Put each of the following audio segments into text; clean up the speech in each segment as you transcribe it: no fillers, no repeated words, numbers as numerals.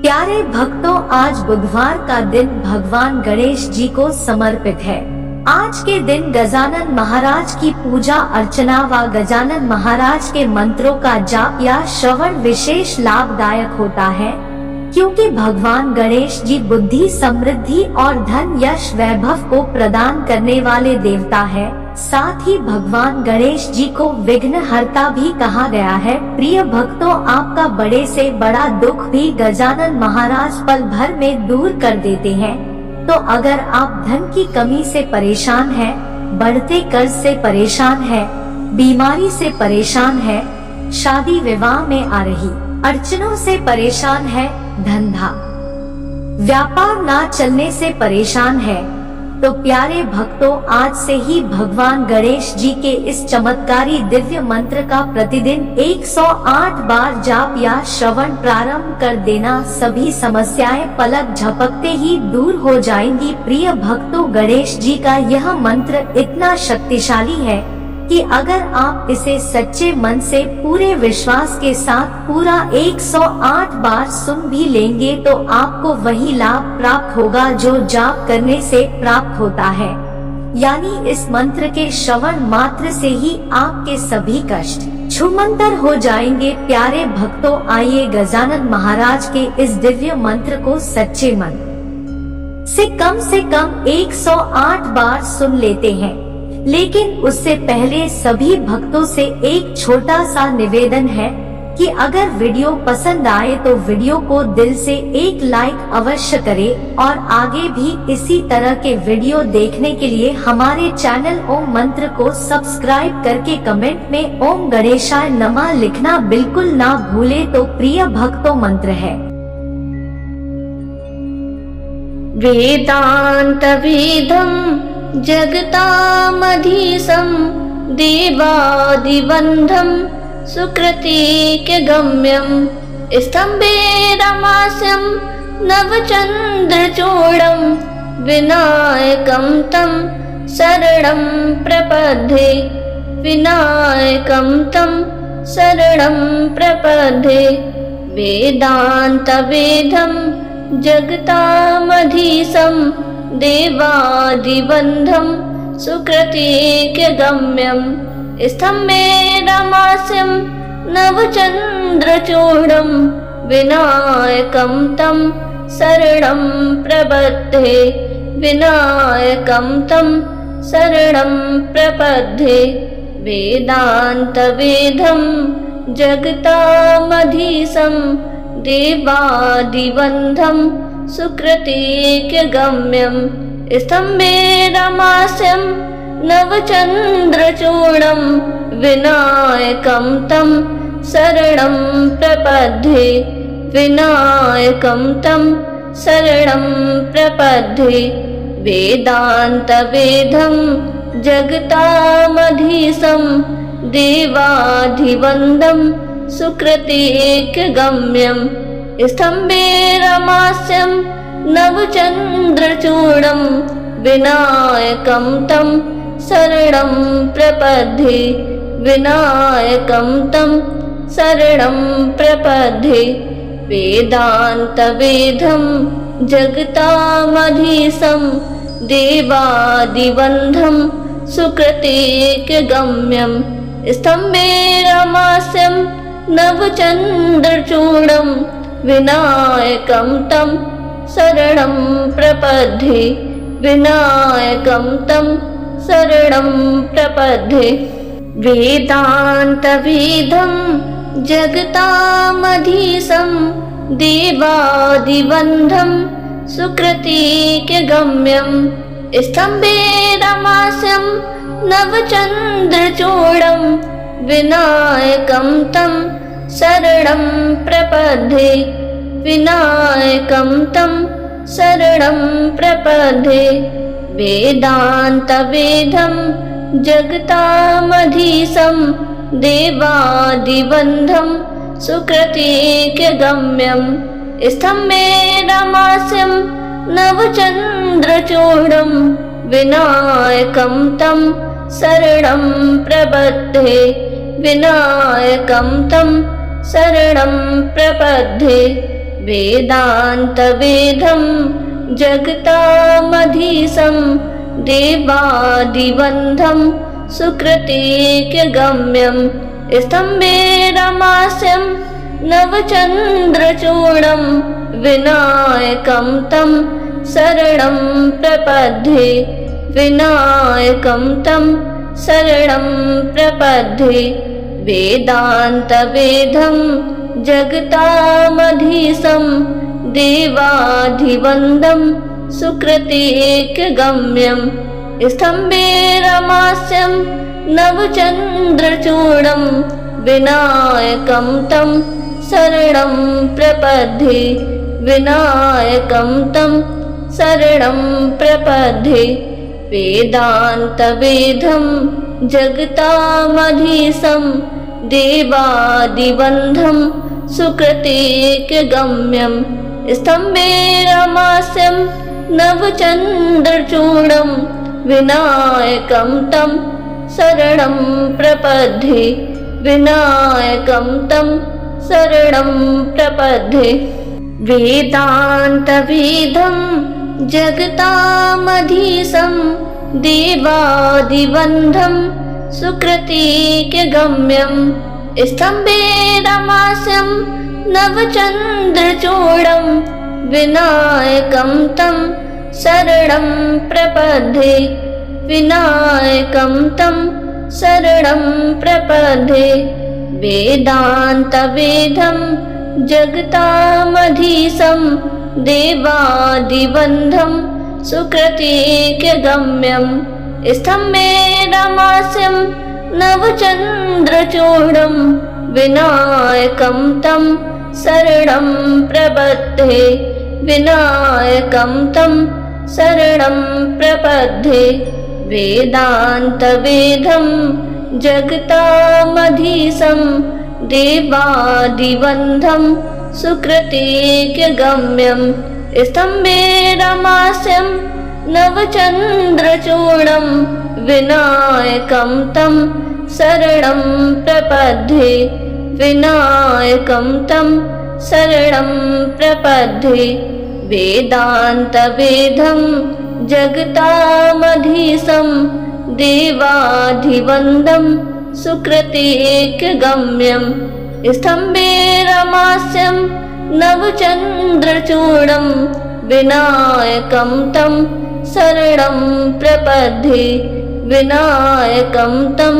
प्यारे भक्तों, आज बुधवार का दिन भगवान गणेश जी को समर्पित है। आज के दिन गजानन महाराज की पूजा अर्चना व गजानन महाराज के मंत्रों का जाप या श्रवण विशेष लाभदायक होता है, क्योंकि भगवान गणेश जी बुद्धि, समृद्धि और धन, यश, वैभव को प्रदान करने वाले देवता है। साथ ही भगवान गणेश जी को विघ्नहर्ता भी कहा गया है। प्रिय भक्तों, आपका बड़े से बड़ा दुख भी गजानन महाराज पल भर में दूर कर देते हैं। तो अगर आप धन की कमी से परेशान हैं, बढ़ते कर्ज से परेशान हैं, बीमारी से परेशान हैं, शादी विवाह में आ रही अड़चनों से परेशान है, धंधा व्यापार ना चलने से परेशान है, तो प्यारे भक्तों, आज से ही भगवान गणेश जी के इस चमत्कारी दिव्य मंत्र का प्रतिदिन 108 बार जाप या श्रवण प्रारंभ कर देना। सभी समस्याएं पलक झपकते ही दूर हो जाएंगी। प्रिय भक्तों, गणेश जी का यह मंत्र इतना शक्तिशाली है कि अगर आप इसे सच्चे मन से पूरे विश्वास के साथ पूरा 108 बार सुन भी लेंगे तो आपको वही लाभ प्राप्त होगा जो जाप करने से प्राप्त होता है। यानी इस मंत्र के श्रवण मात्र से ही आपके सभी कष्ट छूमंतर हो जाएंगे। प्यारे भक्तों, आइए गजानन महाराज के इस दिव्य मंत्र को सच्चे मन से कम 108 बार सुन लेते हैं। लेकिन उससे पहले सभी भक्तों से एक छोटा सा निवेदन है कि अगर वीडियो पसंद आए तो वीडियो को दिल से एक लाइक अवश्य करें और आगे भी इसी तरह के वीडियो देखने के लिए हमारे चैनल ओम मंत्र को सब्सक्राइब करके कमेंट में ओम गणेशाय नमः लिखना बिल्कुल ना भूले। तो प्रिय भक्तों, मंत्र है वेदांत वेदम जगतामधीशं देवादिबन्धं सुकृतिकगम्यं स्तम्भेरमास्यं नवचन्द्रचूडं विनायकं तं शरणं प्रपद्ये। विनायकं तं शरणं प्रपद्ये। वेदान्तवेदं जगतामधीशं देवादिबन्धं सुकृतिकगम्यं स्तम्भेरमास्यं नवचन्द्रचूडं विनायकं तं शरणं प्रपद्ये। विनायकं तं शरणं प्रपद्ये। वेदान्तवेदं जगतामधीशं देवादिबन्धं सुकृतिकगम्यं स्तम्भेरमास्यं नवचन्द्रचूडं विनायकं तं शरणं प्रपद्ये। विनायकं तं शरणं प्रपद्ये। वेदान्तवेदं जगतामधीशं देवादिबन्धं सुकृतिकगम्यं स्तम्भेरमास्यं नवचन्द्रचूडं विनायकं तं शरणं प्रपद्ये। विनायकं तं शरणं प्रपद्ये। वेदान्तवेदं जगतामधीशं देवादिबन्धं सुकृतिकगम्यं स्तम्भेरमास्यं नवचन्द्रचूडं विनायकं तं शरणं प्रपद्ये। विनायकं तं शरणं प्रपद्ये। वेदान्तवेदं जगतामधीशं देवादिबन्धं सुकृतिकगम्यं स्तम्भेरमास्यं नवचन्द्रचूडं विनायकं तं शरणं प्रपद्ये। विनायकं तं शरणं प्रपद्ये। वेदान्तवेदं जगतामधीशं देवादिबन्धं सुकृतिकगम्यं स्तम्भेरमास्यं नवचन्द्रचूडं विनायकं तं शरणं प्रपद्ये। विनायकं तं शरणं प्रपद्ये। वेदान्तवेदं जगतामधीशं देवादिवन्धं सुकृतेक्यगम्यं स्तम्भेरमास्यं नवचन्द्रचूडं विनायकं तं शरणं प्रपद्ये विनायकं तं शरणं प्रपद्ये वेदान्तवेदं जगतामधीशं देवाधिवन्दं सुकृतेक्यगम्यं स्तम्भेरमास्यं नवचन्द्रचूडं विनायकं तं शरणं प्रपद्ये विनायकं तं शरणं प्रपद्ये वेदान्तवेदं जगतामधीशं देवादिवन्धं सुकृतेक्यगम्यं स्तम्भेरमास्यं नवचन्द्रचूडं विनायकं तं शरणं प्रपद्ये विनायकं तं शरणं प्रपद्ये वेदान्तवेदं जगतामधीशं देवादिवन्धं सुकृतेक्यगम्यं स्तम्भेरमास्यं नवचन्द्रचूडं विनायकं तं शरणं प्रपद्ये विनायकं तं शरणं प्रपद्ये वेदान्तवेदं जगतामधीशं देवादिवन्धं सुकृतेक्यगम्यं स्तम्भेरमास्यं नवचन्द्रचूडं विनायकं तं शरणं प्रपद्ये विनायकं तं शरणं प्रपद्ये वेदान्तवेदं जगतामधीशं देवादिवन्धं सुकृतेक्यगम्यं स्तम्भेरमास्यं नवचन्द्रचूडं विनायकं तं शरणं प्रपद्ये विनायकं तं शरणं प्रपद्ये वेदान्तवेदं जगतामधीशं देवाधिवन्दं सुकृतेक्यगम्यं स्तम्भेरमास्यं नवचन्द्रचूडं विनायकं तं शरणं प्रपद्ये विनायकं तं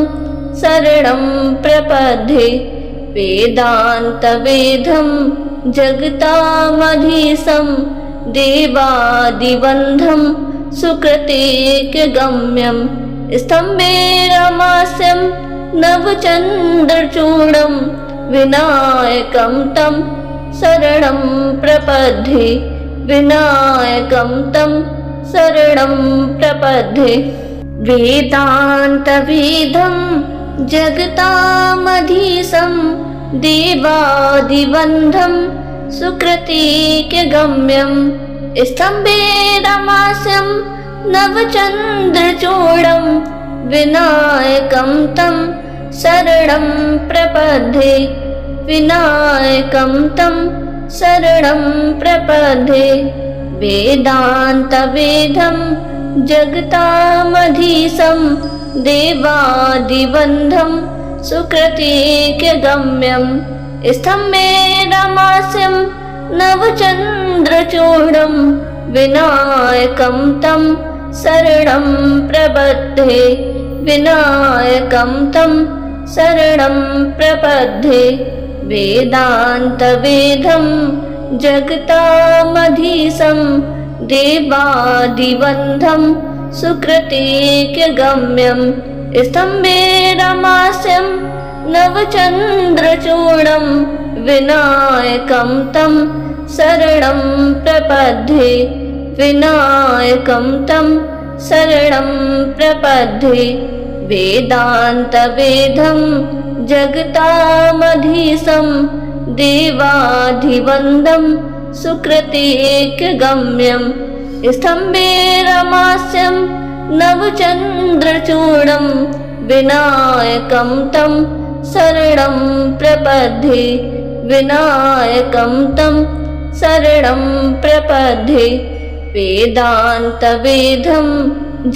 शरणं प्रपद्ये वेदान्तवेदं जगतामधीशं देवादिवन्धं सुकृतेक्यगम्यं स्तम्भेरमास्यं नवचन्द्रचूडं विनायकं तं शरणं प्रपद्ये विनायकं तं शरणं प्रपद्ये वेदान्तवेदं जगतामधीशं देवादिवन्धं सुकृतेक्यगम्यं स्तम्भेरमास्यं नवचन्द्रचूडं विनायकं तं शरणं प्रपद्ये विनायकं तं शरणं प्रपद्ये वेदान्तवेदं जगतामधीशं देवादिवन्धं सुकृतेक्यगम्यं स्तम्भेरमास्यं नवचन्द्रचूडं विनायकं तं शरणं प्रपद्ये विनायकं तं शरणं प्रपद्ये वेदान्तवेदं जगतामधीशं देवादिवन्धं सुकृतेक्यगम्यं स्तम्भेरमास्यं नवचन्द्रचूडं विनायकं तं शरणं प्रपद्ये विनायकं तं शरणं प्रपद्ये वेदान्तवेदं जगतामधीशं देवाधिवन्दं सुकृतेक्यगम्यं स्तम्भेरमास्यं नवचन्द्रचूडं विनायकं तं शरणं प्रपद्ये विनायकं तं शरणं प्रपद्ये वेदान्तवेदं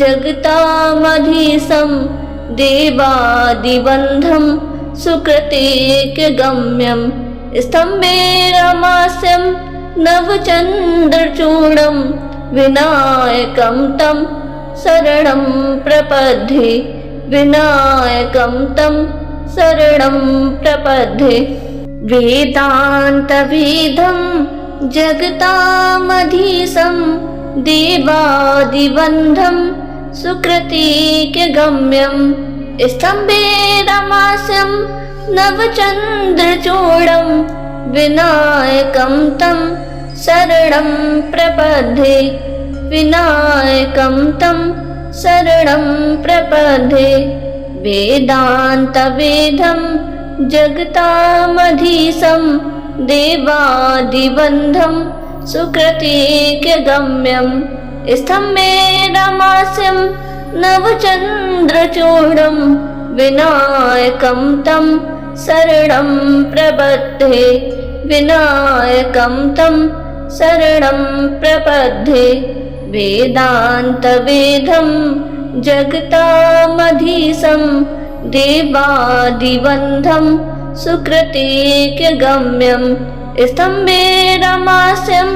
जगतामधीशं देवादिबन्धं सुकृतेकगम्यं स्तम्भेरमास्यं नवचन्द्रचूडं विनायकं तं शरणं प्रपद्ये विनायकं तं शरणं प्रपद्ये वेदान्तवेदं जगतामधीशं देवादिबन्धं सुकृतिकगम्यं स्तम्भेरमास्यं नवचन्द्रचूडं विनायकं तं शरणं प्रपद्ये विनायकं तं शरणं प्रपद्ये वेदान्तवेदं जगतामधीशं देवादिबन्धं सुकृतिकगम्यं स्तम्भेरमास्यं नवचन्द्रचूडं विनायकं तं शरणं प्रपद्ये विनायकं तं शरणं प्रपद्ये वेदान्तवेदं जगतामधीशं देवादिबन्धं सुकृतिकगम्यं स्तम्भेरमास्यं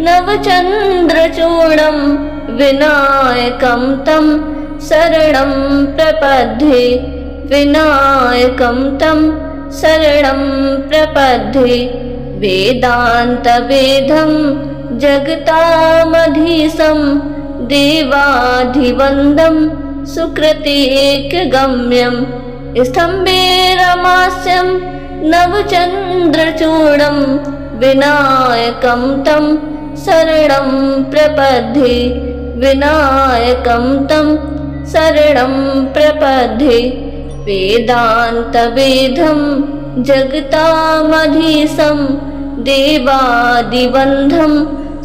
नवचन्द्रचूडं विनायकं तं शरणं प्रपद्ये विनायकं तं शरणं प्रपद्ये वेदान्तवेदं जगतामधीशं देवादिबन्धं सुकृतिकगम्यं स्तम्भेरमास्यं नवचन्द्रचूडं विनायकं तं शरणं प्रपद्ये विनायकं तं शरणं प्रपद्ये वेदान्तवेदं जगतामधीशं देवादिबन्धं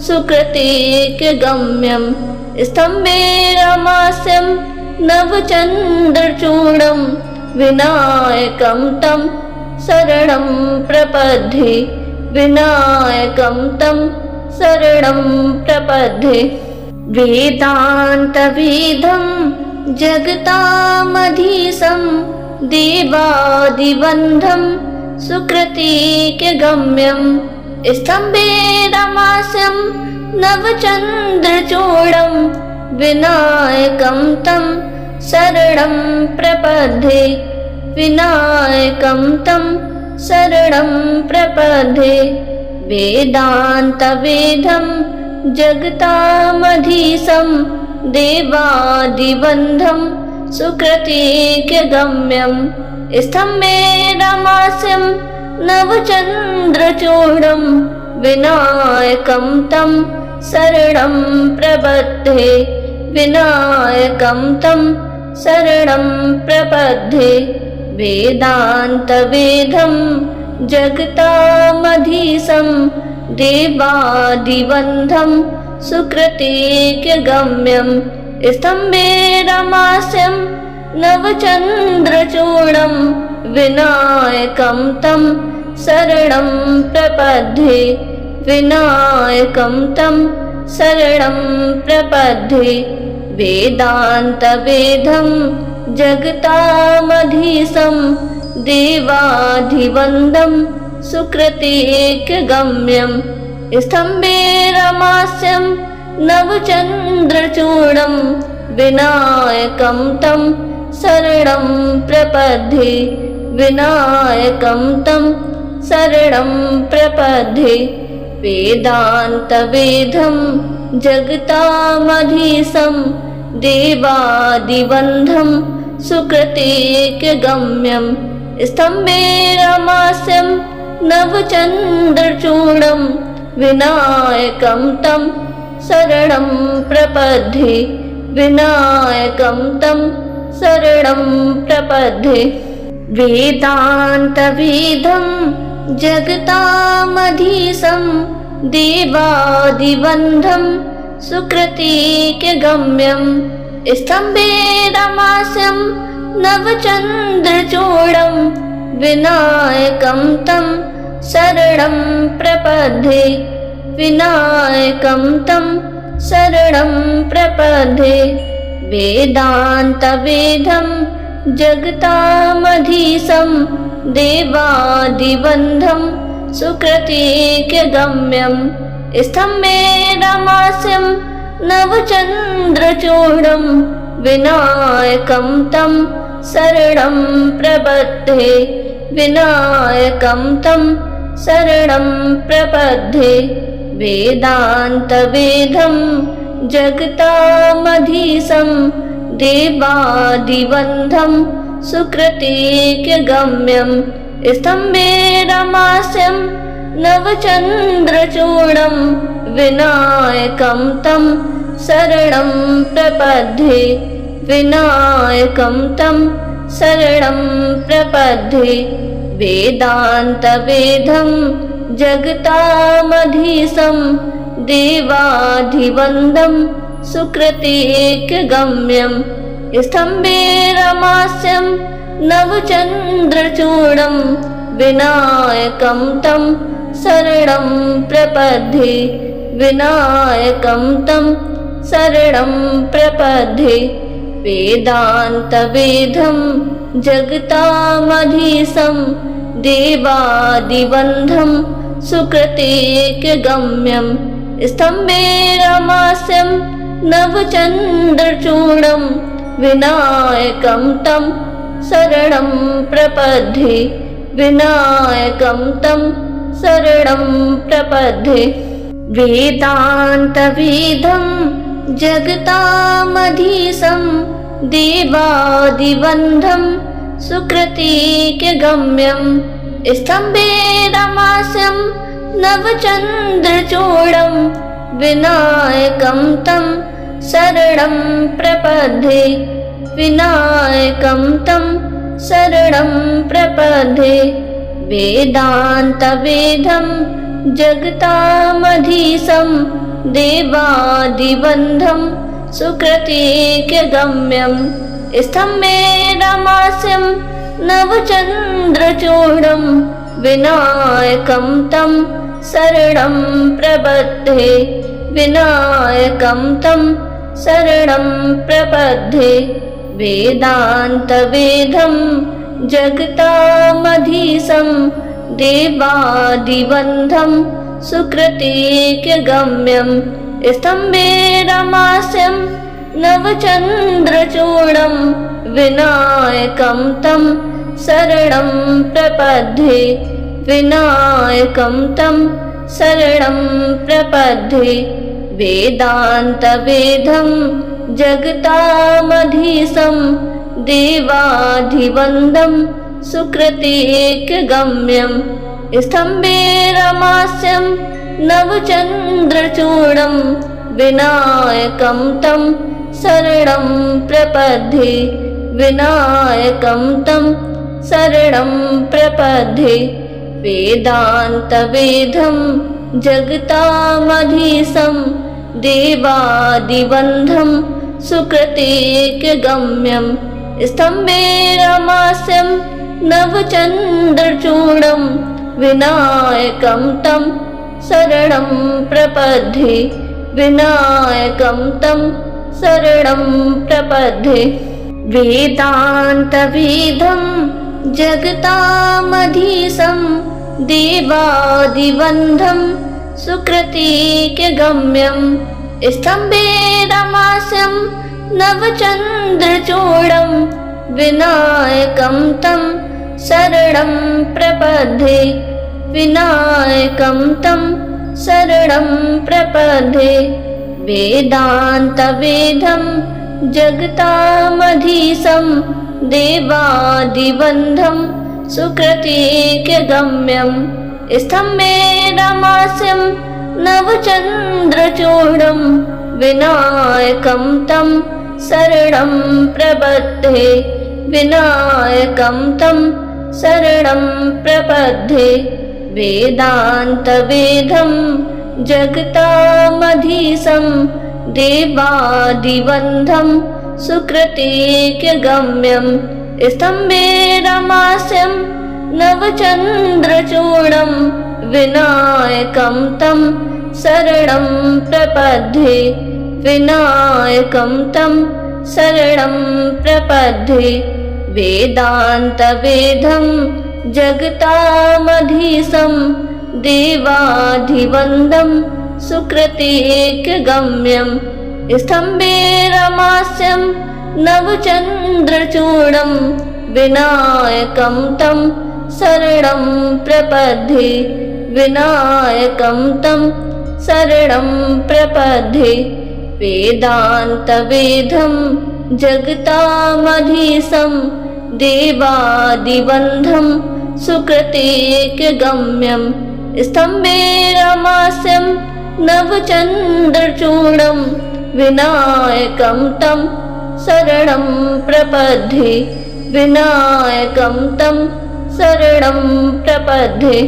सुकृतिकगम्यं स्तम्भेरमास्यं नवचन्द्रचूडं विनायकं तं शरणं प्रपद्ये विनायकं तं शरणं प्रपद्ये वेदान्तवेदं जगतामधीशं देवादिबन्धं सुकृतिकगम्यं स्तम्भेरमास्यं नवचन्द्रचूडं विनायकं तं शरणं प्रपद्ये विनायकं तं शरणं प्रपद्ये वेदान्तवेदं जगतामधीशं देवादिबन्धं सुकृतिकगम्यं स्तम्भेरमास्यं नवचन्द्रचूडं विनायकं तं शरणं प्रपद्ये विनायकं तं शरणं प्रपद्ये वेदान्तवेदं जगतामधीशं देवादिबन्धं सुकृतिकगम्यं स्तम्भेरमास्यं नवचन्द्रचूडं विनायकं तं शरणं प्रपद्ये विनायकं तं शरणं प्रपद्ये वेदान्तवेदं जगतामधीशं देवादिबन्धं सुकृतिकगम्यं स्तम्भेरमास्यं नवचन्द्रचूडं विनायकं तं शरणं प्रपद्ये विनायकं तं शरणं प्रपद्ये वेदान्तवेदं जगतामधीशं देवादिबन्धं सुकृतिकगम्यं स्तम्भेरमास्यं नवचन्द्रचूडं विनायकं तं शरणं प्रपद्ये विनायकं तं शरणं प्रपद्ये वेदान्तवेदं जगतामधीशं देवादिबन्धं सुकृतिकगम्यं स्तम्भेरमास्यं नवचन्द्रचूडं विनायकं तं शरणं प्रपद्ये विनायकं तं शरणं प्रपद्ये वेदान्तवेदं जगतामधीशं देवादिबन्धं सुकृतिकगम्यं स्तम्भेरमास्यं नवचन्द्रचूडं विनायकं तं शरणं प्रपद्ये विनायकं तं शरणं प्रपद्ये वेदान्तवेदं जगतामधीशं देवादिबन्धं सुकृतिकगम्यं स्तम्भेरमास्यं नवचन्द्रचूडं विनायकं तं शरणं प्रपद्ये विनायकं तं शरणं प्रपद्ये वेदान्तवेदं जगतामधीशं देवादिबन्धं सुकृतिकगम्यं स्तम्भेरमास्यं नवचन्द्रचूडं विनायकं तं शरणं प्रपद्ये विनायकं तं शरणं प्रपद्ये वेदान्तवेदं जगतामधीशं देवादिबन्धं सुकृतिकगम्यं स्तम्भेरमास्यं नवचन्द्रचूडं विनायकं तं शरणं प्रपद्ये विनायकं तं शरणं प्रपद्ये वेदान्तवेदं जगतामधीशं देवादिबन्धं सुकृतिकगम्यं स्तम्भेरमास्यं नवचन्द्रचूडं विनायकं तं शरणं प्रपद्ये विनायकं तं शरणं प्रपद्ये वेदान्तवेदं जगतामधीशं देवादिबन्धं सुकृतिकगम्यं स्तम्भेरमास्यं नवचन्द्रचूडं विनायकं तं शरणं प्रपद्ये विनायकं तं शरणं प्रपद्ये वेदान्तवेदं जगतामधीशं देवादिबन्धं सुकृतिकगम्यं स्तम्भेरमास्यं नवचन्द्रचूडं विनायकं तं शरणं प्रपद्ये विनायकं तं शरणं प्रपद्ये वेदान्तवेदं जगतामधीशं देवादिबन्धं सुकृतिकगम्यं स्तम्भेरमास्यं नवचन्द्रचूडं विनायकं तं शरणं प्रपद्ये विनायकं तं शरणं प्रपद्ये वेदान्तवेदं जगतामधीशं देवादिबन्धं सुकृतिकगम्यं स्तम्भेरमास्यं नवचन्द्रचूडं विनायकं तं शरणं प्रपद्ये विनायकं तं शरणं प्रपद्ये वेदान्तवेदं जगतामधीशं देवादिबन्धं सुकृतिकगम्यं स्तम्भेरमास्यं नवचन्द्रचूडं विनायकं तं शरणं प्रपद्ये विनायकं तं शरणं प्रपद्ये वेदान्तवेदं जगतामधीशं देवादिबन्धं सुकृतिकगम्यं स्तम्भेरमास्यं नवचन्द्रचूडं विनायकं तं शरणं प्रपद्ये विनायकं तं शरणं प्रपद्ये वेदान्तवेदं जगतामधीशं देवादिबन्धं सुकृतिकगम्यं स्तम्भेरमास्यं नवचन्द्रचूडं विनायकं तं शरणं प्रपद्ये विनायकं तं शरणं प्रपद्ये वेदान्तवेदं जगतामधीशं देवाधिवन्दं सुकृतेकगम्यं स्तम्भे रमास्यं नवचन्द्रचूडं विनायकं तं शरणं प्रपद्ये विनायकं तं शरणं प्रपद्ये वेदान्तवेदं जगतामधीशं देवादिवन्दं सुकृतेकगम्यं स्तम्भे रमास्यं नवचन्द्रचूडं विनायकं तं शरणं प्रपद्ये विनायकं तं शरणं प्रपद्ये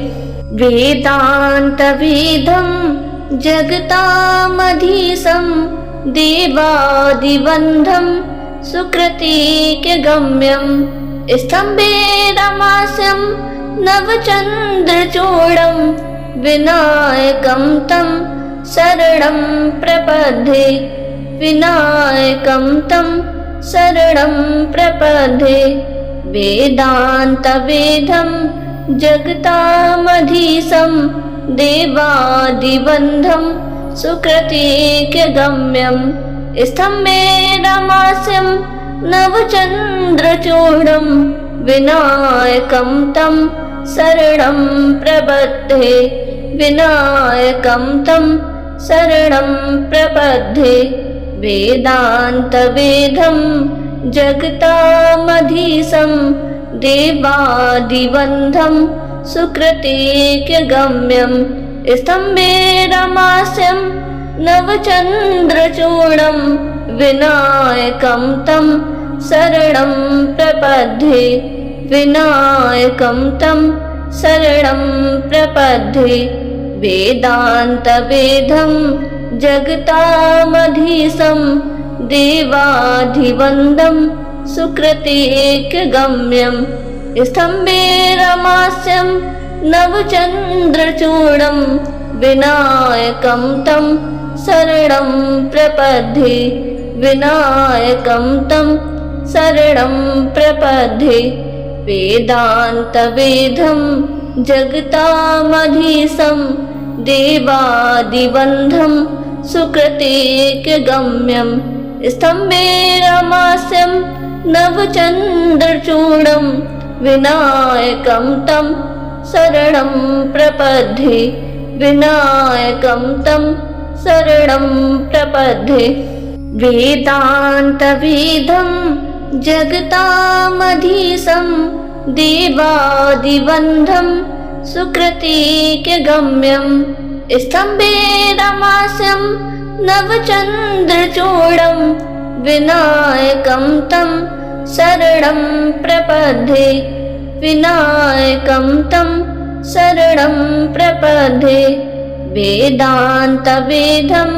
वेदान्तवेदं जगतामधीशं देवादिवन्दं सुकृतेकगम्यं स्तम्भे रमास्यं नवचन्द्रचूडं विनायकं तं शरणं प्रपद्ये विनायकं तं शरणं प्रपद्ये वेदान्तवेदं जगतामधीशं देवादिवन्दं सुकृतेकगम्यं स्तम्भे रमास्यं नवचन्द्रचूडं विनायकं तं शरणं प्रपद्ये विनायकं तं शरणं प्रपद्ये वेदान्तवेदं जगतामधीशं देवादिवन्दं सुकृतेकगम्यं स्तम्भे रमास्यं नवचन्द्रचूडं विनायकं तं शरणं प्रपद्ये विनायकं तं शरणं प्रपद्ये वेदान्तवेदं जगतामधीशं देवाधिवन्दं सुकृतेकगम्यं स्तम्भे रमास्यं नवचन्द्रचूडं विनायकं तं शरणं प्रपद्ये विनायकं तं शरणं प्रपद्ये वेदान्तवेदं जगतामधीशं देवादिवन्दं सुकृतेकगम्यं स्तम्भे रमास्यं नवचन्द्रचूडं विनायकं तं शरणं प्रपद्ये विनायकं तं शरणं प्रपद्ये वेदान्तवेदं जगतामधीशं देवादिवन्दं सुकृतेकगम्यं स्तम्भे रमास्यं नवचन्द्रचूडं विनायकं तं शरणं प्रपद्ये विनायकं तं शरणं प्रपद्ये वेदान्तवेदं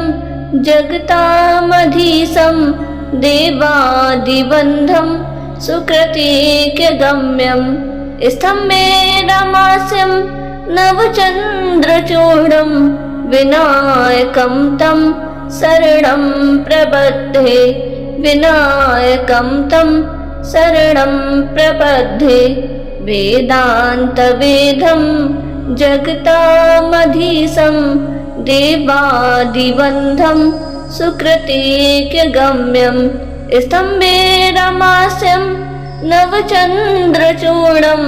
जगतामधीशं देवादिवन्दं सुकृतेकगम्यं स्तम्भे रमास्यं नवचन्द्रचूडं विनायकं तं शरणं प्रपद्ये विनायकं तं शरणं प्रपद्ये वेदान्तवेदं जगतामधीशं देवादिवन्दं सुकृतेकगम्यं स्तम्भे रमास्यं नवचन्द्रचूडं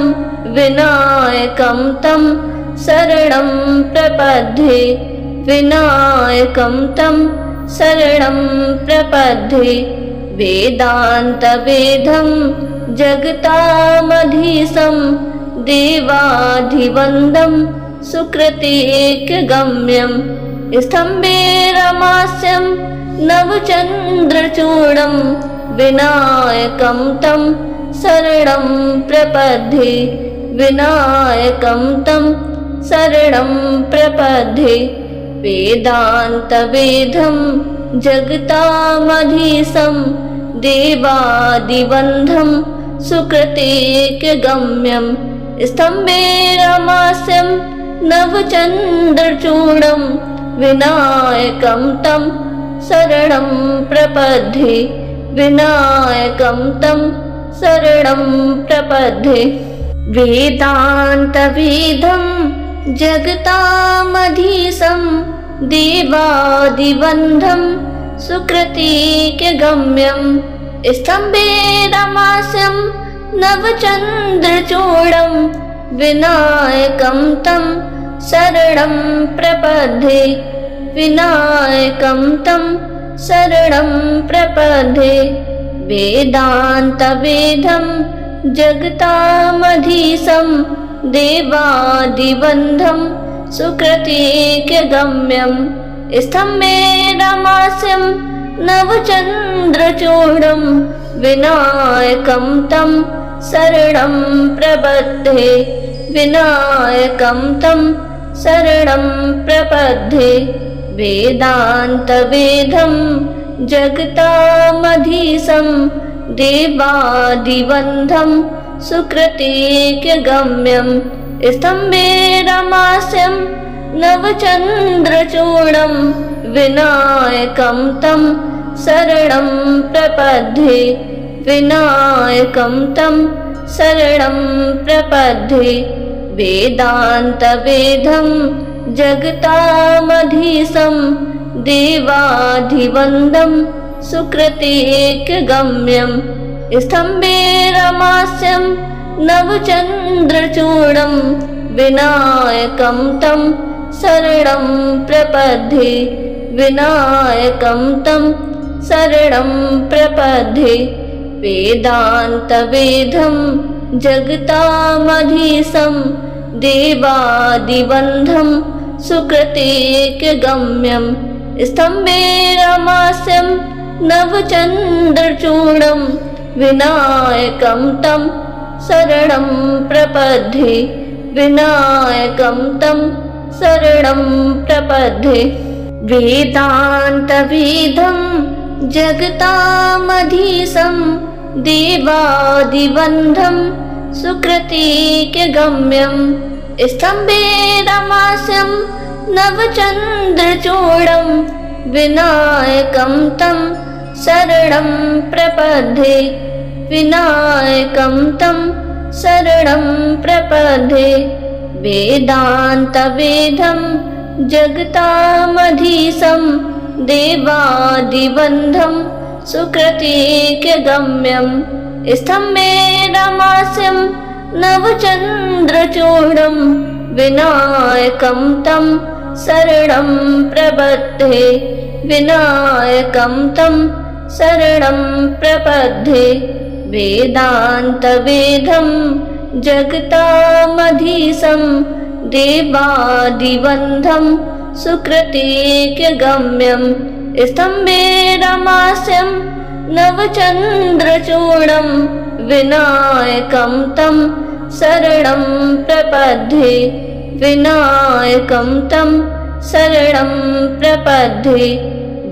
विनायकं तं शरणं प्रपद्ये विनायकं तं शरणं प्रपद्ये वेदान्तवेदं जगतामधीशं देवाधिवन्दं सुकृतेकगम्यं स्तम्भे रमास्यं नवचन्द्रचूडं विनायकं तं शरणं प्रपद्ये विनायकं तं शरणं प्रपद्ये वेदान्तवेदं जगतामधीशं देवादिवन्दं सुकृतेकगम्यं स्तम्भे रमास्यं नवचन्द्रचूडं विनायकं तं शरणं प्रपद्ये विनायकं तं शरणं प्रपद्ये वेदान्तवेदं जगतामधीशं देवादिबन्धं सुकृतिकगम्यं स्तम्भेरमास्यं नवचन्द्रचूडं विनायकं तं शरणं प्रपद्ये विनायकं तं शरणं प्रपद्ये वेदान्तवेदं जगतामधीशं देवादिबन्धं सुकृतिकगम्यं स्तम्भेरमास्यं नवचन्द्रचूडं विनायकं तं शरणं प्रपद्ये विनायकं तं शरणं प्रपद्ये वेदान्तवेदं जगतामधीशं देवादिबन्धं सुकृतिकगम्यं स्तम्भेरमास्यं नवचन्द्रचूडं विनायकं तं शरणं प्रपद्ये विनायकं तं शरणं प्रपद्ये वेदान्तवेदं जगतामधीशं देवादिबन्धं सुकृतिकगम्यं स्तम्भेरमास्यं नवचन्द्रचूडं विनायकं तं शरणं प्रपद्ये विनायकं तं शरणं प्रपद्ये वेदान्तवेदं जगतामधीशं देवादिबन्धं सुकृतिकगम्यं स्तम्भेरमास्यं नवचन्द्रचूडं विनायकं तं शरणं प्रपद्ये विनायकं तं शरणं प्रपद्ये वेदान्तवेदं जगतामधीशं देवादिबन्धं सुकृतिकगम्यं स्तम्भेरमास्यं नवचन्द्रचूडं विनायकं तं शरणं प्रपद्ये विनायकं तं शरणं प्रपद्ये वेदान्तवेदं जगतामधीशं देवादिबन्धं सुकृतिकगम्यं स्तम्भेरमास्यं नवचन्द्रचूडं विनायकं तं शरणं प्रपद्ये विनायकं तं शरणं प्रपद्ये वेदान्तवेदं जगतामधीशं देवादिबन्धं सुकृतिकगम्यं स्तम्भेरमास्यं नवचन्द्रचूडं विनायकं तं शरणं प्रपद्ये विनायकं तं शरणं प्रपद्ये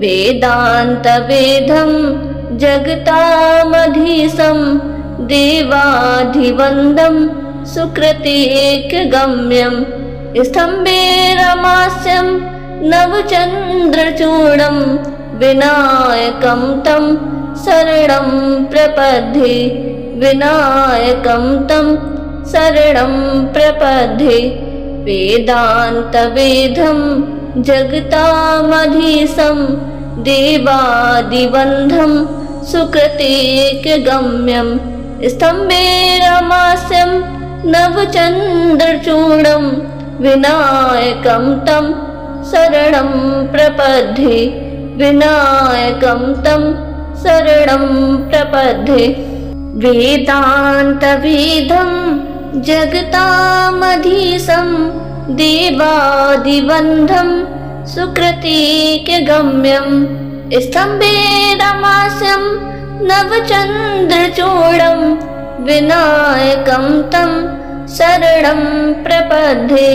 वेदान्तवेदं जगतामधीशं देवादिबन्धं सुकृतिकगम्यं स्तम्भेरमास्यं नवचन्द्रचूडं विनायकं तं शरणं प्रपद्ये विनायकं तं शरणं प्रपद्ये वेदान्तवेदं जगतामधीशं देवादिबन्धं सुकृतिकगम्यं स्तम्भेरमास्यं नवचन्द्रचूडं विनायकं तं शरणं प्रपद्ये विनायकं तं शरणं प्रपद्ये वेदान्तवेदं जगतामधीशं देवादिबन्धं सुकृतिकगम्यं स्तम्भेरमास्यं नवचन्द्रचूडं विनायकं तं शरणं प्रपद्ये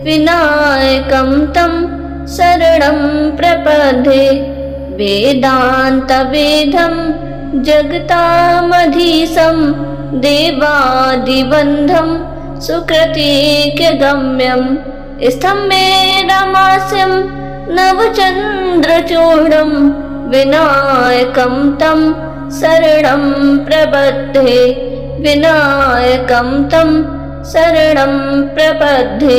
विनायकं तं शरणं प्रपद्ये वेदान्तवेदं जगतामधीशं देवादिबन्धं सुकृतिकगम्यं स्तम्भेरमास्यं नवचन्द्रचूडं विनायकं तं शरणं प्रपद्ये विनायकं तं शरणं प्रपद्ये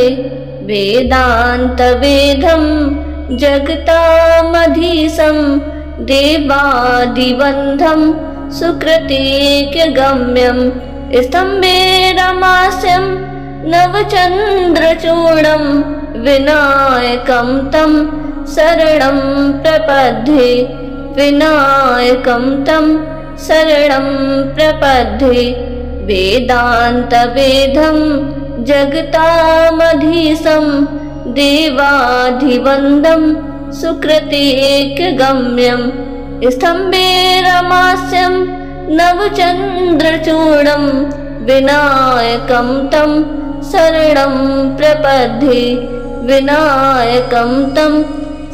वेदान्तवेदं जगतामधीशं देवादिवन्द्यं सुकृतिकगम्यं स्तम्भेरमास्यं नवचन्द्रचूडं विनायकं तं शरणं प्रपद्ये विनायकं तं शरणं प्रपद्ये वेदान्तवेदं जगतामधीशं देवाधिवन्द्यं सुकृतिकगम्यं स्तम्भेरमास्यं नवचन्द्रचूडं विनायकं तं शरणं प्रपद्ये विनायकं तं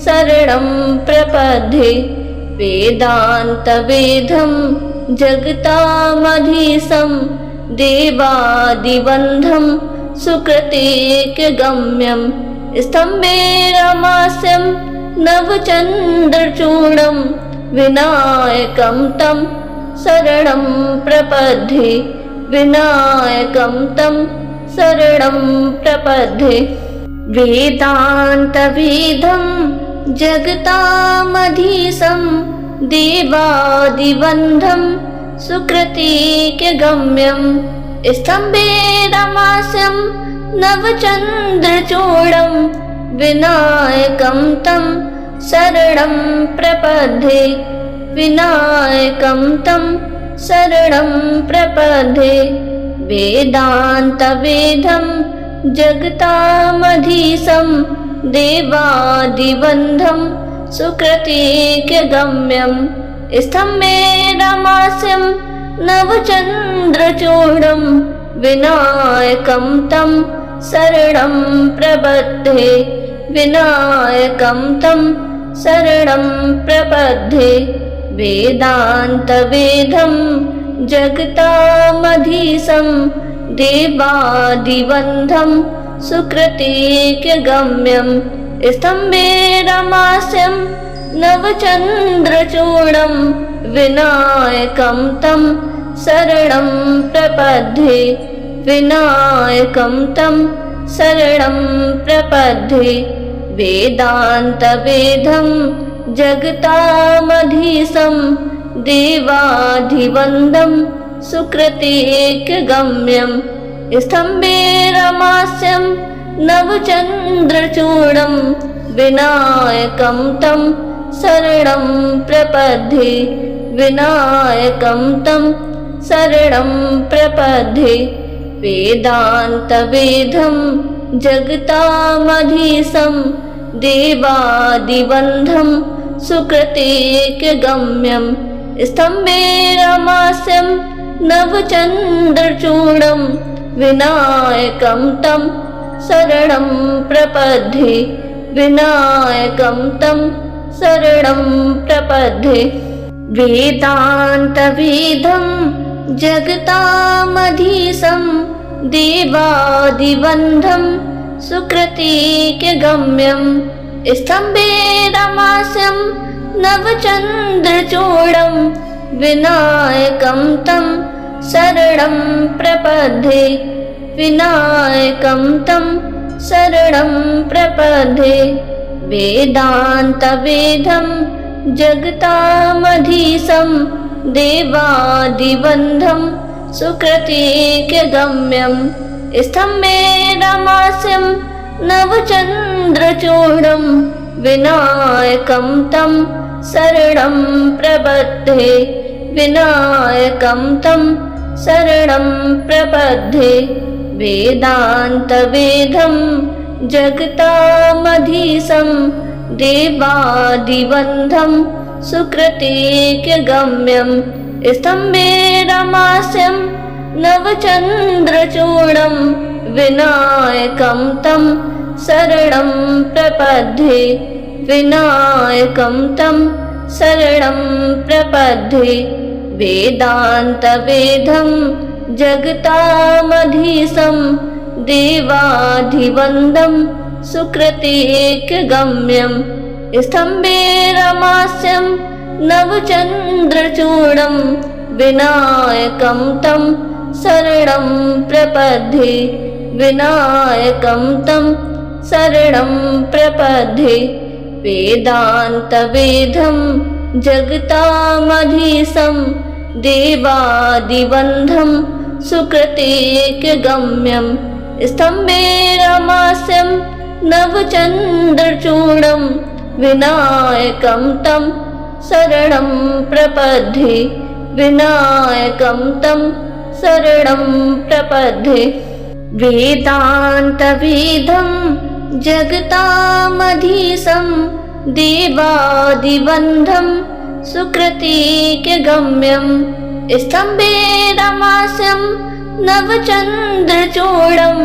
शरणं प्रपद्ये वेदान्तवेदं जगतामधीशं देवादिवन्द्यं सुकृतिकगम्यं स्तम्भेरमास्यं नवचन्द्रचूडं विनायकं तं शरणं प्रपद्ये विनायकं तं शरणं प्रपद्ये वेदान्तवेदं जगतामधीशं देवादिवन्द्यं सुकृतिकगम्यं स्तम्भेरमास्यं नवचन्द्रचूडं विनायकं तं शरणं प्रपद्ये विनायकं तं शरणं प्रपद्ये वेदान्तवेदं जगतामधीशं देवादिवन्द्यं सुकृतिकगम्यं स्तम्भेरमास्यं नवचन्द्रचूडं विनायकं तं शरणं प्रपद्ये विनायकं तं शरणं प्रपद्ये वेदान्तवेदं जगतामधीशं देवादिवन्द्यं सुकृतिकगम्यं स्तम्भेरमास्यं नवचन्द्रचूडं विनायकं तं शरणं प्रपद्ये विनायकं तं शरणं प्रपद्ये वेदान्तवेदं जगतामधीशं देवाधिवन्द्यं सुकृतिकगम्यं स्तम्भेरमास्यं नवचन्द्रचूडं विनायकं तं शरणं प्रपद्ये विनायकं तं शरणं प्रपद्ये वेदान्तवेदं जगतामधीशं देवादिवन्द्यं सुकृतिकगम्यं स्तम्भेरमास्यं नवचन्द्रचूडं विनायकं तं शरणं प्रपद्ये विनायकं तं शरणं प्रपद्ये वेदान्तवेदं जगतामधीशं देवादिवन्द्यं सुकृतिकगम्यं स्तम्भेरमास्यं नवचन्द्रचूडं विनायकं तं शरणं प्रपद्ये विनायकं तं शरणं प्रपद्ये वेदान्तवेदं जगतामधीशं देवादिवन्द्यं सुकृतिकगम्यं स्तम्भेरमास्यं नवचन्द्रचूडं विनायकं तं शरणं प्रपद्ये विनायकं तं शरणं प्रपद्ये वेदान्तवेदं जगतामधीशं देवादिवन्द्यं सुकृतिकगम्यं स्तम्भेरमास्यं नवचन्द्रचूडं विनायकं तं शरणं प्रपद्ये विनायकं तं शरणं प्रपद्ये वेदान्तवेदं जगतामधीशं देवाधिवन्द्यं सुकृतिकगम्यं स्तम्भे रमास्यं नवचन्द्रचूडं विनायकं तं शरणं प्रपद्ये विनायकं तं शरणं प्रपद्ये वेदान्तवेदं जगतामधीशं देवादिबन्धं सुकृतेकगम्यं स्तम्भे रमास्यं नवचन्द्रचूडं विनायकं तं शरणं प्रपद्ये विनायकं तं शरणं प्रपद्ये वेदान्तवेदं जगतामधीशं देवादिबन्धं सुकृतेकगम्यं स्तम्भे रमास्यं नवचन्द्रचूडं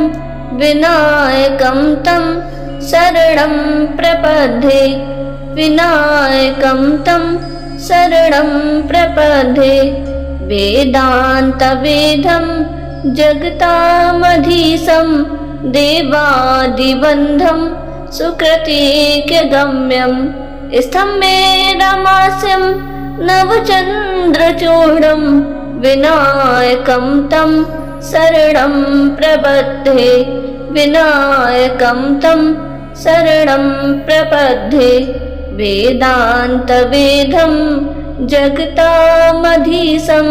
विनायकं तं शरणं प्रपद्ये विनायकं तं शरणं प्रपद्ये वेदान्तवेदं जगतामधीशं देवादिबन्धं सुकृतेकगम्यं स्तम्भे रमास्यं नवचन्द्रचूडं विनायकं तं शरणं प्रपद्ये विनायकं तं शरणं प्रपद्ये वेदान्तवेदं जगतामधीशं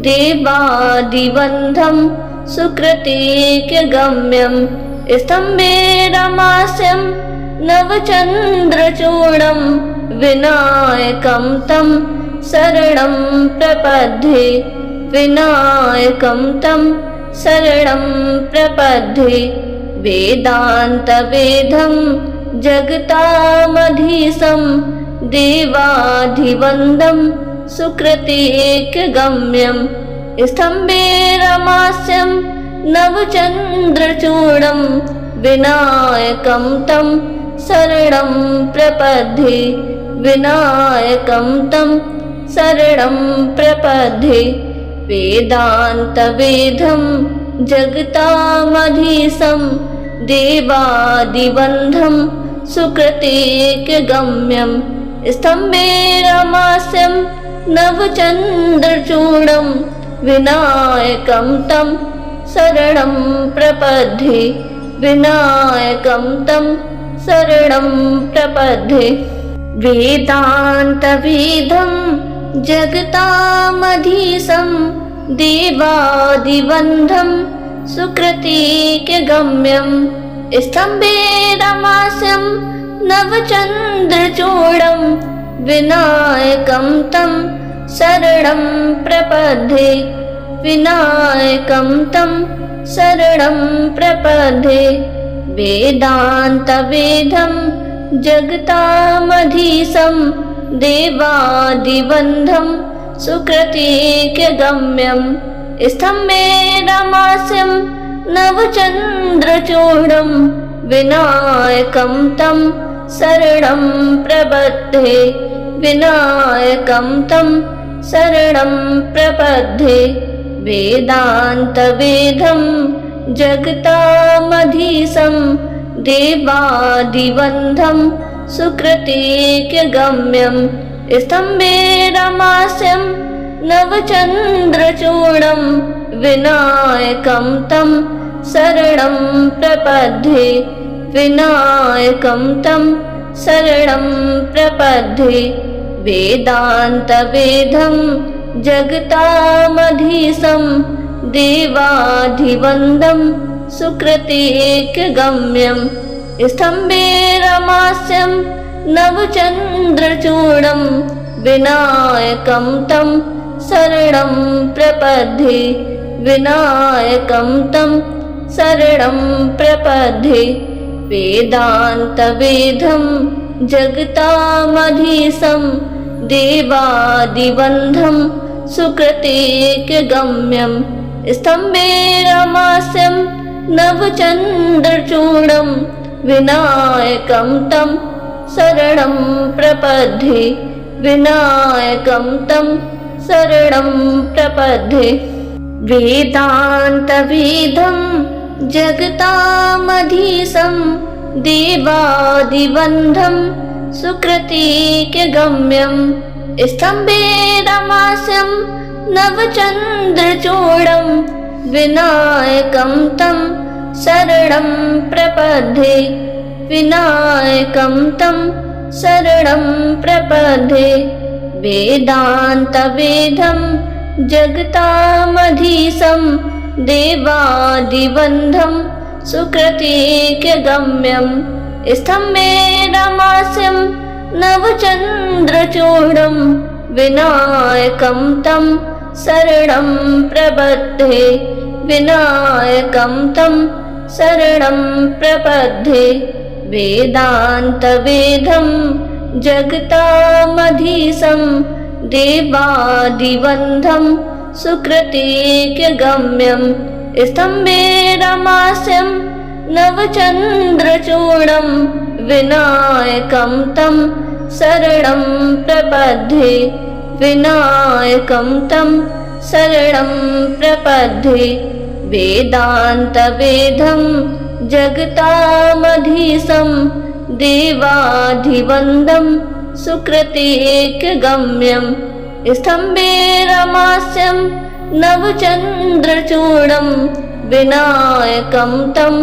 देवादिबन्धं सुकृतेकगम्यं स्तम्भे रमास्यं नवचन्द्रचूडं विनायकं तं शरणं प्रपद्ये विनायकं तं शरणं प्रपद्ये वेदान्तवेदं जगतामधीशं देवादिबन्धं सुकृतेकगम्यं स्तम्भे रमास्यं नवचन्द्रचूडं विनायकं तं शरणं प्रपद्ये विनायकं तं शरणं प्रपद्ये वेदान्तवेदं जगतामधीशं देवादिबन्धं सुकृतेकगम्यं स्तम्भे रमास्यं नवचन्द्रचूडं विनायकं तं शरणं प्रपद्ये विनायकं तं शरणं प्रपद्ये वेदान्तवेदं जगतामधीशं देवादिबन्धं सुकृतेकगम्यं स्तम्भे रमास्यं नवचन्द्रचूडं विनायकं तं शरणं प्रपद्ये विनायकं तं शरणं प्रपद्ये वेदान्तवेदं जगतामधीशं देवादिबन्धं सुकृतेकगम्यं स्तम्भे रमास्यं नवचन्द्रचूडं विनायकं तं शरणं प्रपद्ये विनायकं तं शरणं प्रपद्ये वेदान्तवेदं जगतामधीशं देवादिबन्धं सुकृतेकगम्यं स्तम्भे रमास्यं नवचन्द्रचूडं विनायकं तं शरणं प्रपद्ये विनायकं तं शरणं प्रपद्ये वेदान्तवेदं जगतामधीशं देवादिबन्धं सुकृतेकगम्यं स्तम्भे रमास्यं नवचन्द्रचूडं विनायकं तं शरणं प्रपद्ये विनायकं तं शरणं प्रपद्ये वेदान्तवेदं जगतामधीशं देवादिबन्धं सुकृतेकगम्यं स्तम्भे रमास्यं नवचन्द्रचूडं विनायकं तं शरणं प्रपद्ये विनायकं तं शरणं प्रपद्ये वेदान्तवेदं जगतामधीशं देवादिबन्धं सुकृतिकगम्यं स्तम्भेरमास्यं नवचन्द्रचूडं विनायकं तं शरणं प्रपद्ये विनायकं तं शरणं प्रपद्ये वेदान्तवेदं जगतामधीशं देवादिबन्धं सुकृतिकगम्यं स्तम्भेरमास्यं नवचन्द्रचूडं विनायकं तं शरणं प्रपद्ये विनायकं तं शरणं प्रपद्ये वेदान्तवेदं जगतामधीशं देवादिबन्धं सुकृतिकगम्यं स्तम्भेरमास्यं नवचन्द्रचूडं विनायकं तं शरणं प्रपद्ये विनायकं तं शरणं प्रपद्ये वेदान्तवेदं जगतामधीशं देवादिबन्धं सुकृतिकगम्यं स्तम्भेरमास्यं नवचन्द्रचूडं विनायकं तं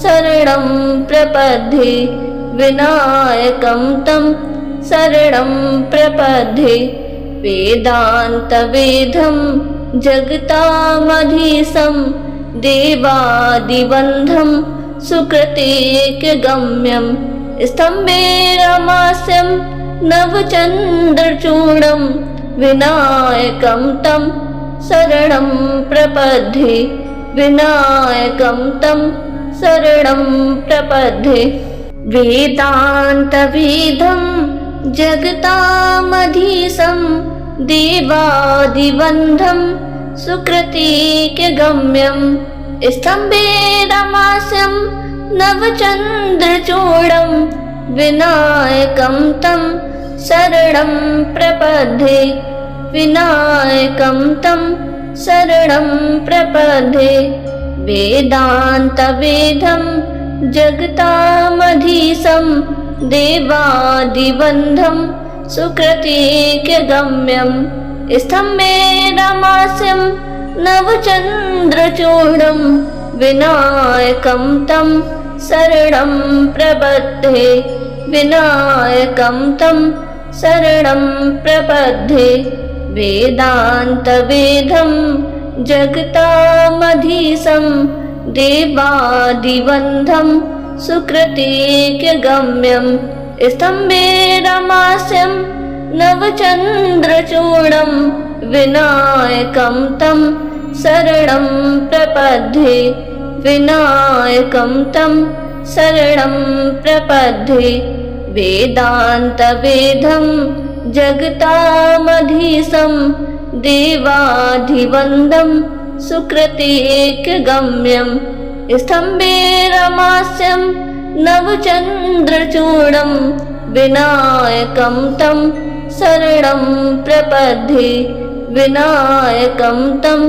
शरणं प्रपद्ये विनायकं तं शरणं प्रपद्ये वेदान्तवेदं जगतामधीशं देवादिबन्धं सुकृतिकगम्यं स्तम्भेरमास्यं नवचन्द्रचूडं विनायकं तं शरणं प्रपद्ये विनायकं तं शरणं प्रपद्ये वेदान्तवेदं जगतामधीशं देवादिबन्धं सुकृतिकगम्यं स्तम्भेरमास्यं नवचन्द्रचूडं विनायकं तं शरणं प्रपद्ये विनायकं तं शरणं प्रपद्ये वेदान्तवेदं जगतामधीशं देवादिबन्धं सुकृतिकगम्यं स्तम्भेरमास्यं नवचन्द्रचूडं विनायकं तं शरणं प्रपद्ये विनायकं तं शरणं प्रपद्ये वेदान्तवेदं जगतामधीशं देवादिबन्धं सुकृतिकगम्यं स्तम्भेरमास्यं नवचन्द्रचूडं विनायकं तं शरणं प्रपद्ये विनायकं तं शरणं प्रपद्ये वेदान्तवेदं जगतामधीशं देवादिबन्धं सुकृतिकगम्यं स्तम्भेरमास्यं नवचन्द्रचूडं विनायकं तं शरणं प्रपद्ये विनायकं तं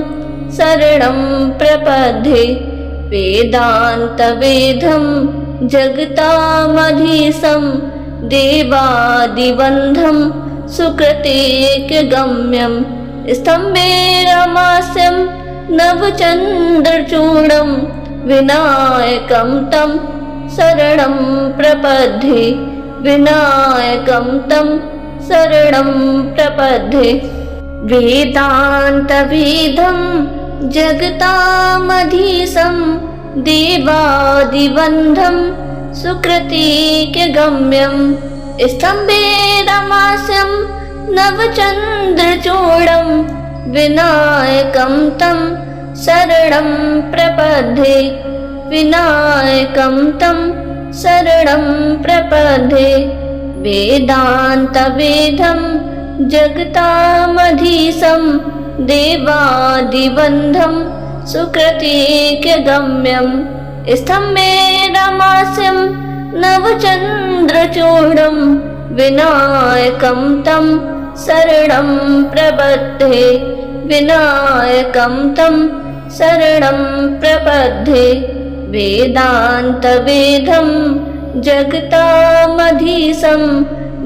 शरणं प्रपद्ये वेदान्तवेदं जगतामधीशं देवादिबन्धं सुकृतिकगम्यं स्तम्भेरमास्यं नवचन्द्रचूडं विनायकं तं शरणं प्रपद्ये विनायकं तं शरणं प्रपद्ये वेदान्तवेदं जगतामधीशं देवादिबन्धं सुकृतिकगम्यं स्तम्भेरमास्यं नवचन्द्रचूडं विनायकं तं शरणं प्रपद्ये विनायकं तं शरणं प्रपद्ये वेदान्तवेदं जगतामधीशं देवादिबन्धं सुकृतिकगम्यं स्तम्भेरमास्यं नवचन्द्रचूडं विनायकं तं शरणं प्रपद्ये विनायकं तं शरणं प्रपद्ये वेदान्तवेदं जगतामधीशं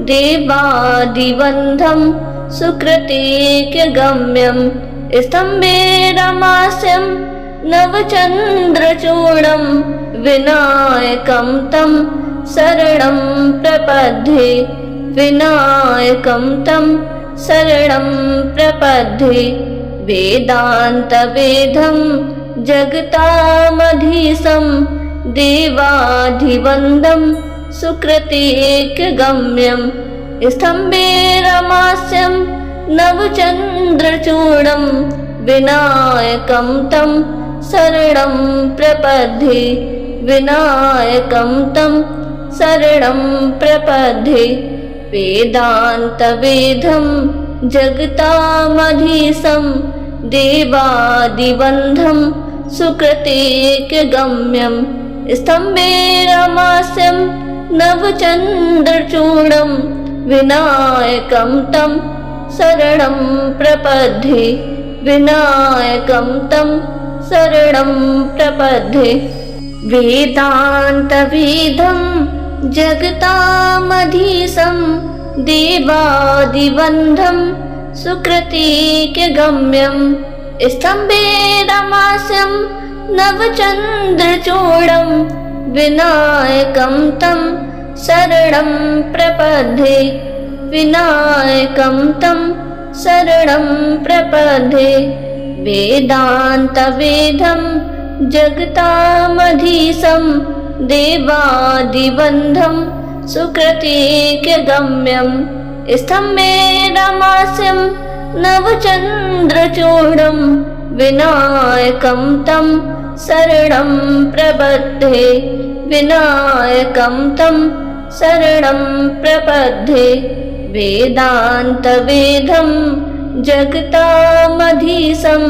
देवादिवन्धं सुकृतेक्यगम्यं स्तम्भेरमास्यं नवचन्द्रचूडं विनायकं तं शरणं प्रपद्ये विनायकं तं शरणं प्रपद्ये वेदान्तवेदं जगतामधीशं देवाधिवन्दं सुकृतेक्यगम्यं स्तम्भेरमास्यं नवचन्द्रचूडं विनायकं तं शरणं प्रपद्ये विनायकं तं शरणं प्रपद्ये वेदान्तवेदं जगतामधीशं देवादिवन्दं सुकृतेक्यगम्यं स्तम्भेरमास्यं नवचन्द्रचूडं विनायकं तं शरणं प्रपद्ये विनायकं तं शरणं प्रपद्ये वेदान्तवेदं जगतामधीशं देवादिवन्दं सुकृतेक्यगम्यं स्तम्भेरमास्यं नवचन्द्रचूडं विनायकं तं शरणं प्रपद्ये विनायकं तं शरणं प्रपद्ये वेदान्तवेदं जगतामधीशं देवादिवन्दं सुकृतेक्यगम्यं स्तम्भेरमास्यं नवचन्द्रचूडं विनायकं तं शरणं प्रपद्ये विनायकं तं शरणं प्रपद्ये वेदान्तवेदं जगतामधीशं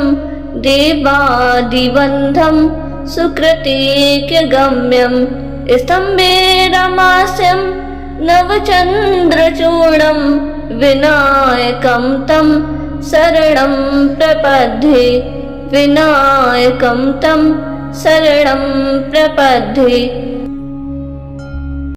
देवादिवन्दं सुकृतेक्यगम्यं स्तम्भेरमास्यं नवचन्द्रचूडं विनायकं तं शरणं प्रपद्ये विनायकं तं शरणं प्रपद्ये